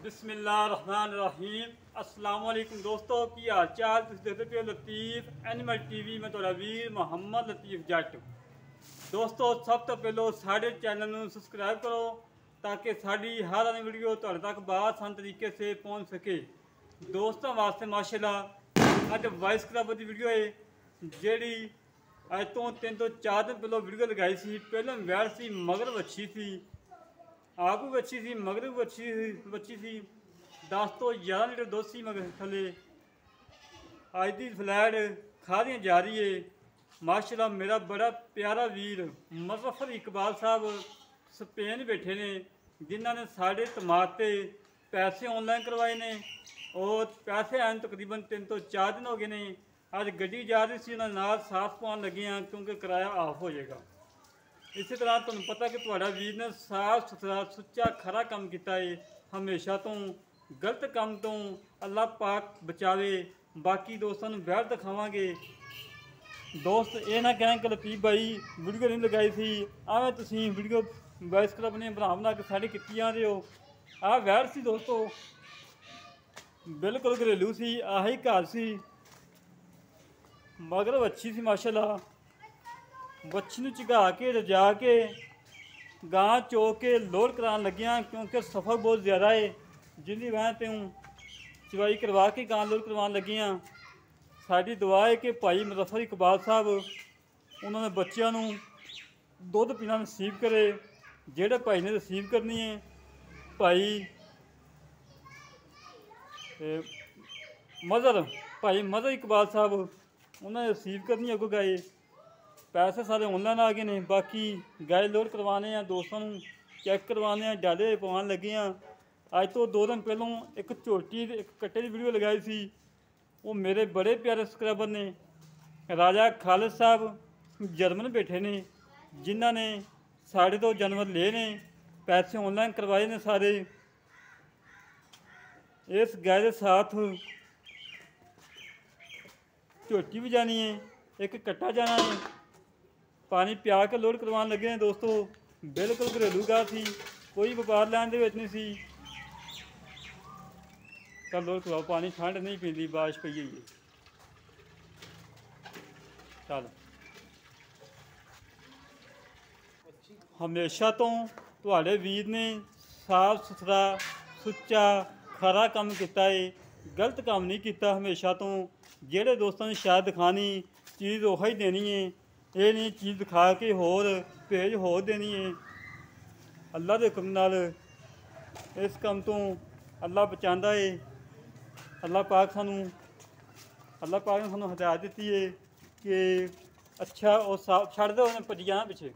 बिस्मिल्लाहिर्रहमानिर्रहीम अस्सलाम वालेकुम दोस्तों की हाल चाल। तुम देखते पे लतीफ़ एनिमल टीवी में तुहाडा वीर मुहम्मद लतीफ़ जट। दोस्तों सब तो पहलो साढ़े चैनल में सबसक्राइब करो ताकि साड़ी हर आने वीडियो तुहाडे तक आसान तरीके से पहुँच सके। दोस्तों वास्ते माशाल्लाह अज वॉइस क्लब की वीडियो है जी अज तो 3 ਤੋਂ 4 दिन पहलों वीडियो लगाई सी। पहले वैर सी मगर वच्छी सी, आगू बच्ची सी मगर बच्ची सी 10 ਤੋਂ 11 लीटर दुध सी मगर थले। अज की फ्लैट खादियाँ जा रही है माशाल्लाह। मेरा बड़ा प्यारा वीर मुज़फ़्फ़र इकबाल साहब स्पेन बैठे ने जिन्होंने साढ़े तमाद से पैसे ऑनलाइन करवाए ने और पैसे आए तकरीबन 3 ਤੋਂ 4 दिन हो गए ने। अज गड्डी जा रही सी उन्होंने नाल साथ पाउन लगे हैं क्योंकि किराया ऑफ हो जाएगा। इसी तरह तुहानू पता कि तुहाडा वीर ने साफ सुथरा सुच्चा खरा काम किया है। हमेशा तो गलत काम तो अल्लाह पाक बचावे। बाकी दोस्तों वैर दिखावांगे। दोस्त ये ना कहें कि लतीफ़ भाई वीडियो नहीं लगाई थी आवें तुसीं वीडियो वॉइस क्लब ने बना के साड़ी की जा रहे हो। आ वैर सी दोस्तों बिल्कुल घरेलू सी, आही घर सी मगर अच्छी सी माशाल्लाह। बच्ची नूं झगा के रजा के गां चो के लोड करान लगिया क्योंकि सफ़र बहुत ज़्यादा है जिंदी वजह ते चवाई करवा के गां लोड करवान लगिया। साड़ी दुआ है कि भाई मुज़फ़्फ़र इकबाल साहब उन्होंने बच्चों नूं दुध पीना नसीब करे। जेड़े भाई ने नसीब करनी है भाई मज़र इकबाल साहब उन्होंने रिसीव करनी अगों गाय। पैसे सारे ऑनलाइन आ गए ने। बाकी गाय लोड करवाने हैं दोस्तों चैक करवाने हैं डाले पवान लगे हैं। अज तो 2 दिन पहलों एक झोटी एक कट्टे की वीडियो लगाई सी। वो मेरे बड़े प्यारे सब्सक्राइबर ने राजा खालिद साहब जर्मन बैठे ने जिन्होंने साढ़े तो जानवर ले ने पैसे ऑनलाइन करवाए ने सारे। इस गाय के साथ झोटी भी जानी है एक कट्टा जाना है। पानी पिया के लोड करवान लगे हैं दोस्तों। बिल्कुल घरेलू गाय थी, कोई व्यापार लैन दे विच नहीं सी। कल लोड करवाओ पानी ठंड नहीं पींदी बारिश पई हुई है। चल हमेशा तो तुहाडे वीर ने साफ सुथरा सुच्चा खरा काम किया है, गलत काम नहीं किया। हमेशा तो जेड़े दोस्तों ने शायद दिखानी चीज़ वही देनी है, ये नहीं चीज़ दिखा के होर भेज होर देनी है। अल्लाह के हुक्म नाल इस काम तो अल्लाह बचांदा है। अल्लाह पाक ने सानू हिदायत दी है कि अच्छा और साफ छड़ दो भजी जाना पिछे।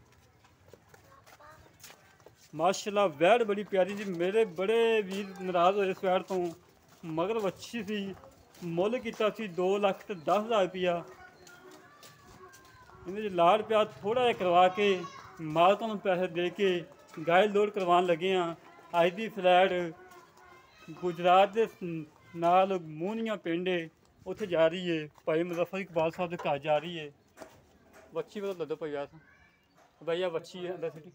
माशाल्लाह वैड़ बड़ी प्यारी जी। मेरे बड़े वीर नाराज़ होए इस वैड़ तो मगर अच्छी सी मुल किया 2,10,000 रुपया। इन्हें लाड़ प्यार थोड़ा जहा करवा के मालकों को पैसे दे के गाय लोड करवान लगे हैं। अज की फ्लैट गुजरात के नाल मूनिया पिंड है उत्थे जा रही है। भाई मुज़फ़्फ़र इकबाल साहब के घर जा रही है। बच्ची पता दो भैया भैया बच्ची है अंदर सिटी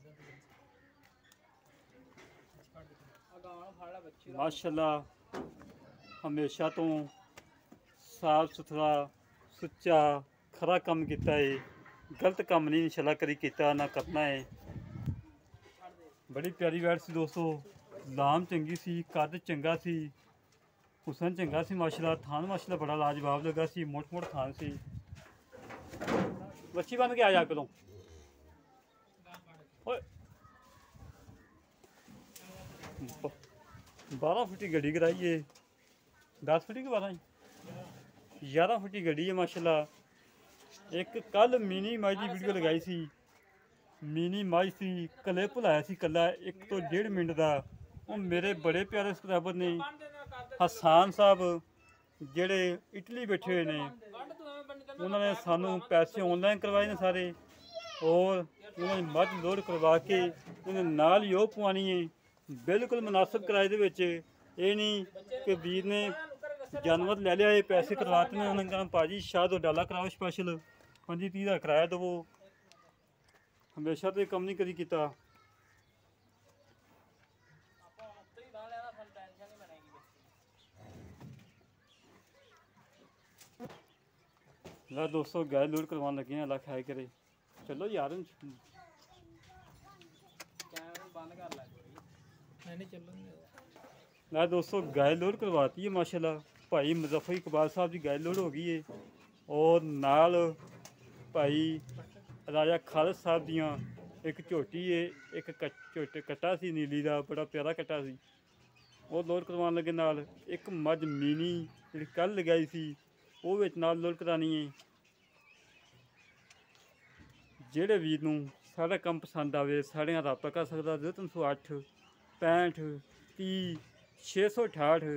माशाल्लाह। हमेशा तो साफ सुथरा सुच्चा खरा काम किया है, गलत काम नहीं इंशाल्लाह कभी किया ना करना है। बड़ी प्यारी वैट सी दोस्तों, लाम चंगी सी, कद चंगा सी, हुसन चंगा सी माशाल्लाह। थान माशाल्लाह बड़ा लाजवाब लगा सी, मोट मोट थान सी। बच्ची बन के आ जा करो 12 फुट की गड्डी कराई है, 10 फुट की 11 फुट की गड्डी है माशाल्लाह। एक कल मिनी माई की वीडियो लगाई सी। मिनी माई सी कले भुलाया सी कला 1 ਤੋਂ 1.5 मिनट का। वो मेरे बड़े प्यारे सब्सक्राइबर ने हसान साहब जेड़े इटली बैठे हुए ने उन्होंने सानू पैसे ऑनलाइन करवाए ने सारे और उन्होंने मझ लोड करवा के उन्हें नाल ही ओह पवानी है बिल्कुल मुनासिब किराए दे विच। ये नहीं कि वीर ने जानवर ले लिया पैसे करवाते हैं उन्होंने कहा भाजी शाह तो डाला कराओ स्पैशल 25-30 का किराया दवो। हमेशा तो कम नहीं कभी किया। ला दोस्तों गाय लोड करवाने लगे हैं, अल्लाह खाए करे। चलो यार ला दोस्तों गाय लोड करवाती है माशाल्लाह। भाई मुजफ्फर इकबाल साहब की गाय लोड हो गई है और नाल भाई राजा खालिद साहब दियाँ एक झोटी है, एक झोटे कट्टा सी नीली का बड़ा प्यारा कट्टा सी, वो लोड करवाने लगे। नाल एक मझ मीनी जी कल लगाई सी वो विच नाल लोड करानी है। ਜਿਹੜੇ ਵੀਰ ਨੂੰ ਸਾਡਾ ਕੰਮ ਪਸੰਦ ਆਵੇ ਸਾਡੇ ਨਾਲ ਰਾਬਤਾ ਕਰ ਸਕਦਾ। 0308 65 30 668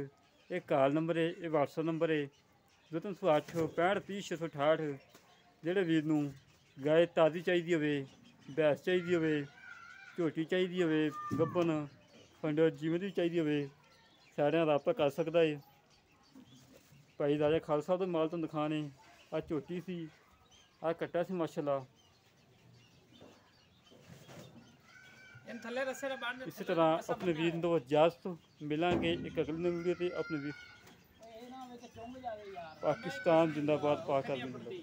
ਇਹ ਕਾਲ ਨੰਬਰ ਹੈ, ਇਹ WhatsApp ਨੰਬਰ ਹੈ। 0308 65 30 668। ਜਿਹੜੇ ਵੀਰ ਨੂੰ ਗਾਇ ਤਾਜ਼ੀ ਚਾਹੀਦੀ ਹੋਵੇ, ਭੈਂਸ ਚਾਹੀਦੀ ਹੋਵੇ, ਝੋਟੀ ਚਾਹੀਦੀ ਹੋਵੇ, ਗੱਭਣ ਪੰਡੋ ਜਿਵੇਂ ਦੀ ਚਾਹੀਦੀ ਹੋਵੇ ਸਾਡੇ ਨਾਲ ਰਾਬਤਾ ਕਰ ਸਕਦਾ ਹੈ। ਭਾਈ ਰਾਜਾ ਖਾਲਸਾ ਸਾਹਿਬ ਦੇ ਮਾਲ ਤੋਂ ਦਿਖਾਣੇ ਆ ਝੋਟੀ ਸੀ, ਆ ਕੱਟਾ ਸੀ ਮਾਸ਼ਾਅੱਲਾ। इसी तरह अपने वीर को इजाजत मिलेंगे एक अगली वीडियो से। अपने वीर पाकिस्तान जिंदाबाद, पाक जिंदाबाद।